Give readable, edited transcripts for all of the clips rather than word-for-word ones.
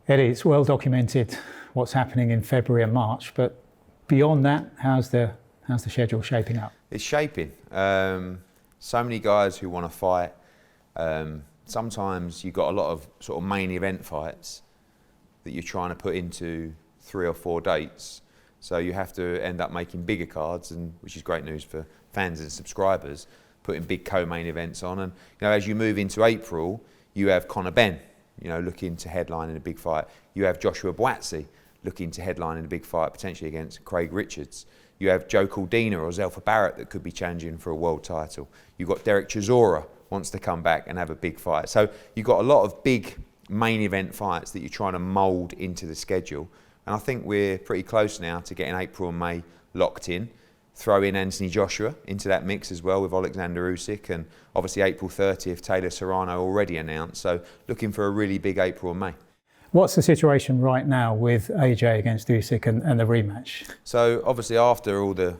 Eddie, it's well documented what's happening in February and March, but beyond that, how's the schedule shaping up? It's shaping. So many guys who want to fight. Sometimes you've got a lot of sort of main event fights that you're trying to put into 3 or 4 dates. So you have to end up making bigger cards, and which is great news for fans and subscribers, putting big co-main events on. And as you move into April, you have Conor Benn, looking to headline in a big fight. You have Joshua Buatsi looking to headline in a big fight, potentially against Craig Richards. You have Joe Cordina or Zelfa Barrett that could be challenging for a world title. You've got Derek Chisora wants to come back and have a big fight. So you've got a lot of big main event fights that you're trying to mould into the schedule. And I think we're pretty close now to getting April and May locked in. Throw in Anthony Joshua into that mix as well with Oleksandr Usyk, and obviously April 30th, Taylor Serrano already announced. So looking for a really big April and May. What's the situation right now with AJ against Usyk and the rematch? So obviously after all the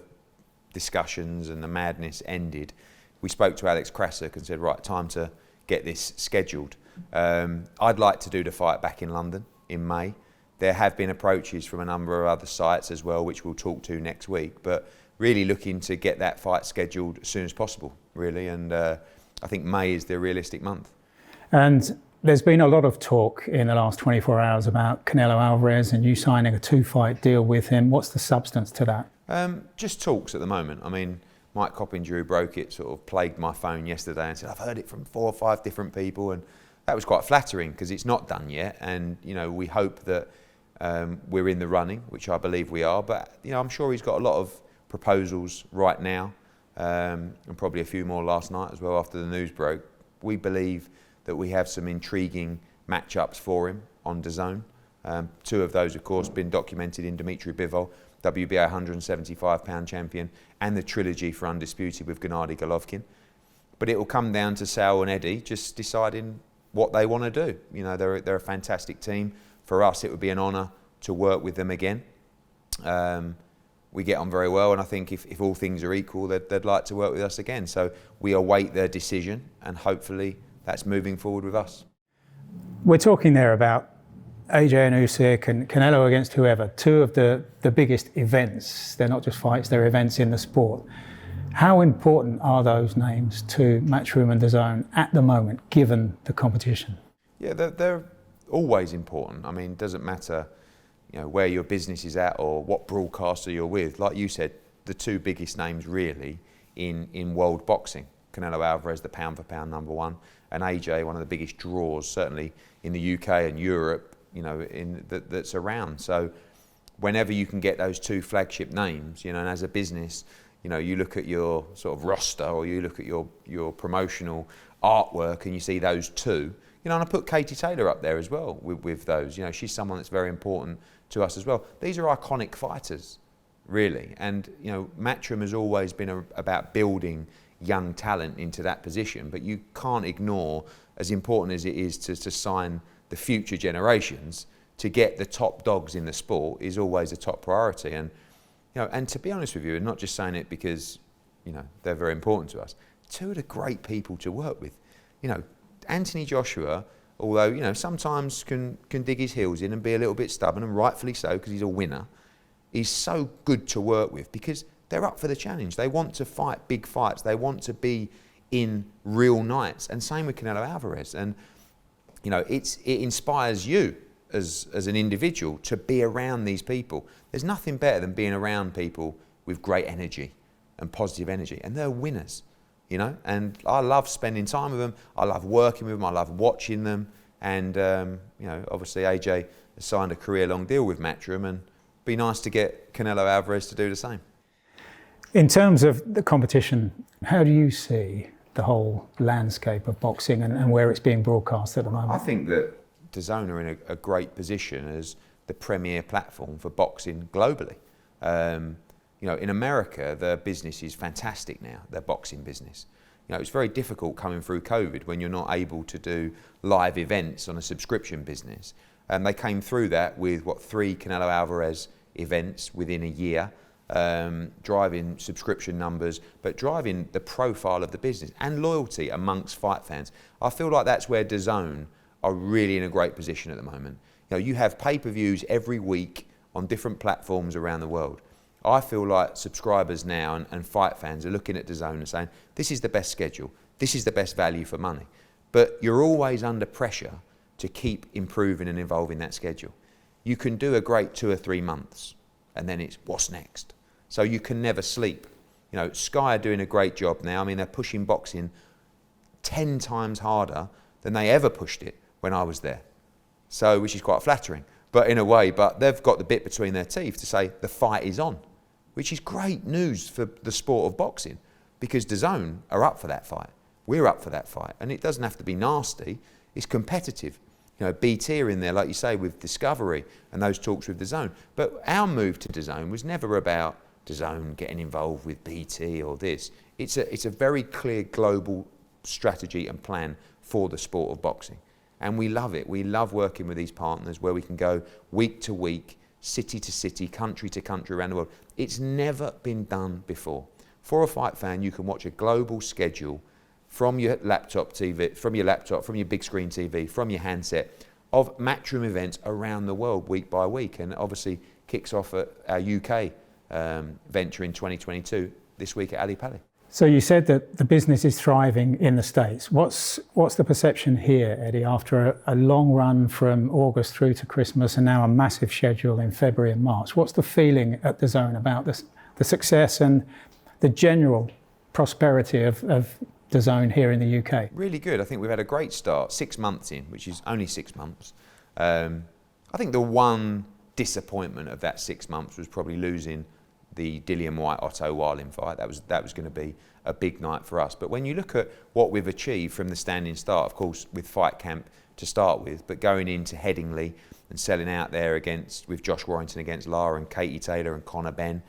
discussions and the madness ended, we spoke to Alex Krasuk and said, right, time to get this scheduled. I'd like to do the fight back in London in May. There have been approaches from a number of other sites as well, which we'll talk to next week, but really looking to get that fight scheduled as soon as possible, really. And I think May is the realistic month. And there's been a lot of talk in the last 24 hours about Canelo Alvarez and you signing a 2-fight deal with him. What's the substance to that? Just talks at the moment. I mean, Mike Costello, who broke it, sort of plagued my phone yesterday and said, I've heard it from 4 or 5 different people. And that was quite flattering because it's not done yet. And, we hope that we're in the running, which I believe we are. But, I'm sure he's got a lot of proposals right now, and probably a few more last night as well after the news broke. We believe that we have some intriguing matchups for him on DAZN. 2 of those, of course, been documented in Dmitry Bivol, WBA 175-pound champion, and the trilogy for Undisputed with Gennady Golovkin. But it will come down to Sal and Eddie just deciding what they want to do. They're a fantastic team. For us, it would be an honour to work with them again. We get on very well, and I think if all things are equal, they'd like to work with us again. So we await their decision, and hopefully that's moving forward with us. We're talking there about AJ and Usyk and Canelo against whoever, 2 of the biggest events. They're not just fights, they're events in the sport. How important are those names to Matchroom and DAZN at the moment, given the competition? Yeah, they're always important. I mean, it doesn't matter where your business is at or what broadcaster you're with. Like you said, the 2 biggest names really in world boxing. Canelo Alvarez, the pound for pound #1, and AJ, one of the biggest draws, certainly in the UK and Europe, that's around. So whenever you can get those 2 flagship names, and as a business, you look at your sort of roster or you look at your promotional artwork and you see those 2, and I put Katie Taylor up there as well with those. She's someone that's very important to us as well. These are iconic fighters, really. And, Matchroom has always been about building young talent into that position, but you can't ignore, as important as it is to sign the future generations, to get the top dogs in the sport is always a top priority. And, and to be honest with you, and not just saying it because, they're very important to us, 2 of the great people to work with. Anthony Joshua, although sometimes can dig his heels in and be a little bit stubborn, and rightfully so because he's a winner, he's so good to work with because they're up for the challenge. They want to fight big fights. They want to be in real nights. And same with Canelo Alvarez. And it inspires you as an individual to be around these people. There's nothing better than being around people with great energy and positive energy, and they're winners. And I love spending time with them. I love working with them. I love watching them. And, obviously AJ has signed a career-long deal with Matchroom, and it'd be nice to get Canelo Alvarez to do the same. In terms of the competition, how do you see the whole landscape of boxing and where it's being broadcast at the moment? I think that DAZN are in a great position as the premier platform for boxing globally. In America, their business is fantastic now, their boxing business. It's very difficult coming through COVID when you're not able to do live events on a subscription business. And they came through that with, 3 Canelo Alvarez events within a year, driving subscription numbers, but driving the profile of the business and loyalty amongst fight fans. I feel like that's where DAZN are really in a great position at the moment. You know, you have pay-per-views every week on different platforms around the world. I feel like subscribers now and fight fans are looking at DAZN and saying, this is the best schedule, this is the best value for money. But you're always under pressure to keep improving and evolving that schedule. You can do a great 2 or 3 months, and then it's what's next. So you can never sleep. You know, Sky are doing a great job now. I mean, they're pushing boxing 10 times harder than they ever pushed it when I was there. So, which is quite flattering, but in a way, but they've got the bit between their teeth to say the fight is on, which is great news for the sport of boxing, because DAZN are up for that fight. We're up for that fight, and it doesn't have to be nasty. It's competitive. You know, BT are in there, like you say, with Discovery and those talks with DAZN. But our move to DAZN was never about DAZN getting involved with BT or this. It's a very clear global strategy and plan for the sport of boxing. And we love it. We love working with these partners where we can go week to week, city to city, country to country around the world. It's never been done before. For a fight fan, you can watch a global schedule from your laptop TV, from your big screen TV, from your handset, of Matchroom events around the world week by week. And obviously kicks off at our UK venture in 2022 this week at Ali Pali. So you said that the business is thriving in the States. What's the perception here, Eddie, after a long run from August through to Christmas and now a massive schedule in February and March? What's the feeling at DAZN about this, the success and the general prosperity of DAZN here in the UK? Really good. I think we've had a great start, 6 months in, which is only 6 months. I think the one disappointment of that 6 months was probably losing the Dillian White Otto Wilding fight. That was going to be a big night for us. But when you look at what we've achieved from the standing start, of course, with Fight Camp to start with, but going into Headingley and selling out there with Josh Warrington against Lara and Katie Taylor and Conor Benn,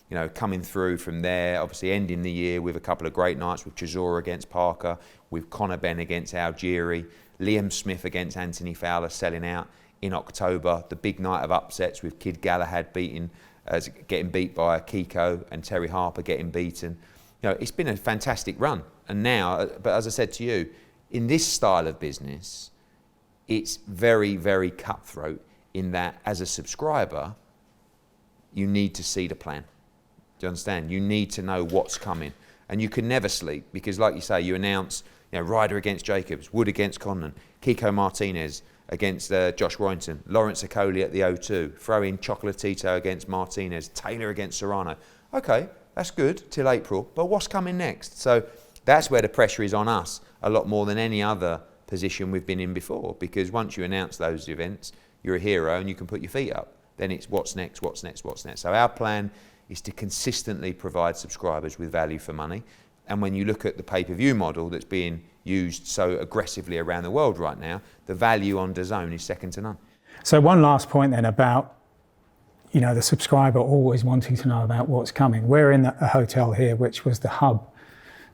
you know, coming through from there, obviously ending the year with a couple of great nights with Chisora against Parker, with Conor Benn against Algieri, Liam Smith against Anthony Fowler selling out in October, the big night of upsets with Kid Galahad getting beat by Kiko and Terry Harper getting beaten. You know, it's been a fantastic run. And now, but as I said to you, in this style of business, it's very, very cutthroat in that as a subscriber, you need to see the plan. Do you understand? You need to know what's coming. And you can never sleep because, like you say, you announce, you know, Ryder against Jacobs, Wood against Conlon, Kiko Martinez against Josh Warrington, Lawrence Okoli at the O2, throw in Chocolatito against Martinez, Taylor against Serrano. Okay, that's good till April, but what's coming next? So that's where the pressure is on us a lot more than any other position we've been in before, because once you announce those events, you're a hero and you can put your feet up. Then it's what's next, what's next, what's next. So our plan is to consistently provide subscribers with value for money. And when you look at the pay-per-view model that's being used so aggressively around the world right now, the value on DAZN is second to none. So one last point then about, you know, the subscriber always wanting to know about what's coming. We're in a hotel here, which was the hub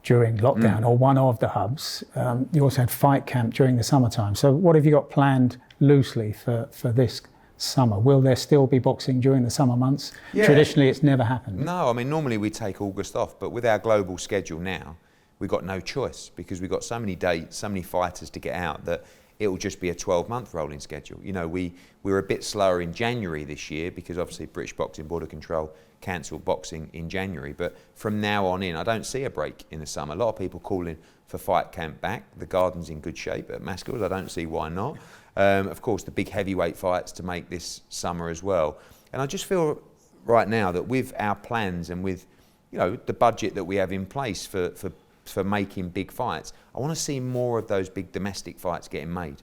during lockdown, or one of the hubs. You also had Fight Camp during the summertime. So what have you got planned loosely for this summer? Will there still be boxing during the summer months? Yeah. Traditionally, it's never happened. No, I mean, normally we take August off, but with our global schedule now, we've got no choice because we've got so many dates, so many fighters to get out that it will just be a 12-month rolling schedule. You know, we were a bit slower in January this year because obviously British Boxing Board of Control cancelled boxing in January. But from now on in, I don't see a break in the summer. A lot of people calling for Fight Camp back. The garden's in good shape at Maskell's. I don't see why not. Of course, the big heavyweight fights to make this summer as well. And I just feel right now that with our plans and with, you know, the budget that we have in place for making big fights, I want to see more of those big domestic fights getting made.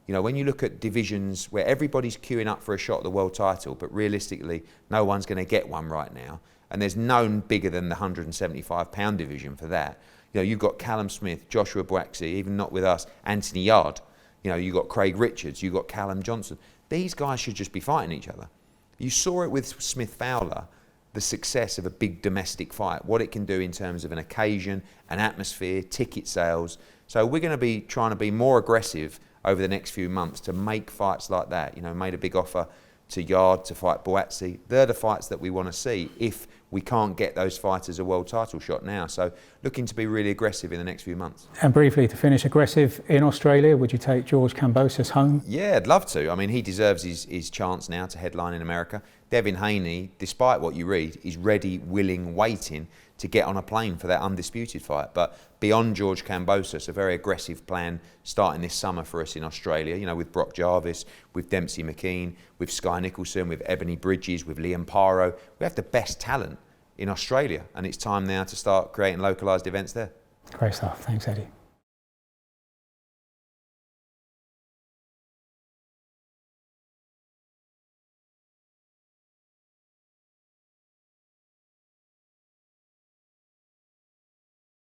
You know, when you look at divisions where everybody's queuing up for a shot at the world title, but realistically, no one's going to get one right now, and there's none bigger than the 175-pound division for that. You know, you've got Callum Smith, Joshua Buaxi, even not with us, Anthony Yard. You know, you've got Craig Richards, you've got Callum Johnson. These guys should just be fighting each other. You saw it with Smith Fowler, the success of a big domestic fight, what it can do in terms of an occasion, an atmosphere, ticket sales. So we're going to be trying to be more aggressive over the next few months to make fights like that. You know, made a big offer to Yard to fight Buatsi. They're the fights that we want to see if we can't get those fighters a world title shot now. So looking to be really aggressive in the next few months. And briefly to finish, aggressive in Australia, would you take George Kambosos home? Yeah, I'd love to. I mean, he deserves his chance now to headline in America. Devin Haney, despite what you read, is ready, willing, waiting to get on a plane for that undisputed fight. But beyond George Kambosos, a very aggressive plan starting this summer for us in Australia, you know, with Brock Jarvis, with Dempsey McKean, with Sky Nicholson, with Ebony Bridges, with Liam Paro. We have the best talent in Australia, and it's time now to start creating localised events there. Great stuff. Thanks, Eddie.